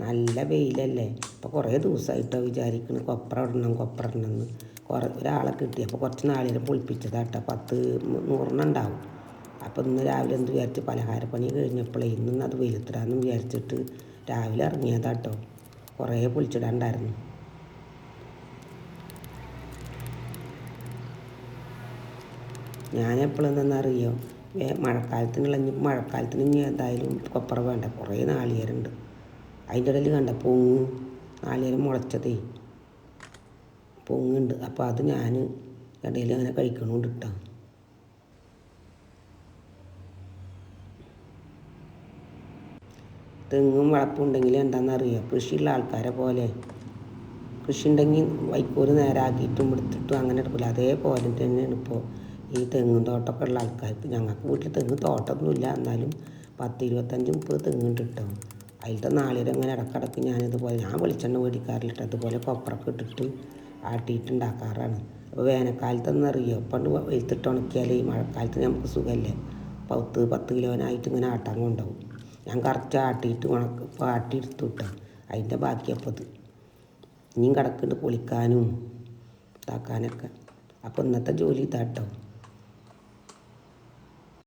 നല്ല വെയിലല്ലേ. അപ്പോൾ കുറേ ദിവസമായിട്ടോ വിചാരിക്കുന്നു കൊപ്ര ഇടണമെന്ന്. ഒരാളെ കിട്ടി. അപ്പോൾ കുറച്ച് നാളികേരം പൊളിപ്പിച്ചതാട്ടോ. 100 ഉണ്ടാവും. അപ്പോൾ ഇന്ന് രാവിലെ എന്ത് വിചാരിച്ച് പലഹാരപ്പണി കഴിഞ്ഞപ്പോഴേ ഇന്ന് അത് വെയിലത്തിടാമെന്ന് വിചാരിച്ചിട്ട് രാവിലെ ഇറങ്ങിയതാട്ടോ. കുറേ പൊളിച്ചിടാണ്ടായിരുന്നു. ഞാനെപ്പോഴും എന്താണെന്നറിയോ, മഴക്കാലത്തിന് ഇനി എന്തായാലും കൊപ്ര വേണ്ട. കുറേ നാളികേരമുണ്ട്. അതിൻ്റെ ഇടയിൽ കണ്ട നാളികേരം മുളച്ചതേ പൊങ്ങുണ്ട്. അപ്പോൾ അത് ഞാൻ ഇടയിൽ അങ്ങനെ കഴിക്കണോണ്ട് ഇട്ടാ. തെങ്ങും വളപ്പുണ്ടെങ്കിൽ എന്താണെന്നറിയോ, കൃഷിയുള്ള ആൾക്കാരെ പോലെ കൃഷി ഉണ്ടെങ്കിൽ വൈക്കോല് നേരാക്കിയിട്ടും എടുത്തിട്ടും അങ്ങനെ എടുക്കില്ല. അതേപോലെ തന്നെയാണ് ഇപ്പോൾ ഈ തെങ്ങും തോട്ടമൊക്കെ ഉള്ള ആൾക്കാർക്ക്. ഞങ്ങൾക്ക് വീട്ടിൽ തെങ്ങ് തോട്ടമൊന്നുമില്ല, എന്നാലും 10-25-30 തെങ്ങുണ്ട് കേട്ടോ. അതിലത്തെ നാളികേരം ഇങ്ങനെ ഇടക്കിടക്ക് ഞാൻ വെളിച്ചെണ്ണ മേടിക്കാറില്ല. അതുപോലെ കൊപ്രൊക്കെ ഇട്ടിട്ട് ആട്ടിയിട്ടുണ്ടാക്കാറാണ്. അപ്പോൾ വേനൽക്കാലത്തെന്നറിയോ, പണ്ട് വെയിലത്തിട്ട് ഉണക്കിയാൽ ഈ മഴക്കാലത്ത് നമുക്ക് സുഖമല്ലേ. 10 കിലോനായിട്ട് ഇങ്ങനെ ആട്ടാൻ കൊണ്ടുപോകും. ഞാൻ കറക്റ്റ് ആട്ടിയിട്ട് ആട്ടിയെടുത്തു കിട്ടാം. അതിൻ്റെ ബാക്കിയപ്പോൾ ഇത് ഇനിയും കിടക്കുന്നുണ്ട് പൊളിക്കാനും ഇതാക്കാനൊക്കെ. അപ്പോൾ ഇന്നത്തെ ജോലി ഇതാട്ടോ.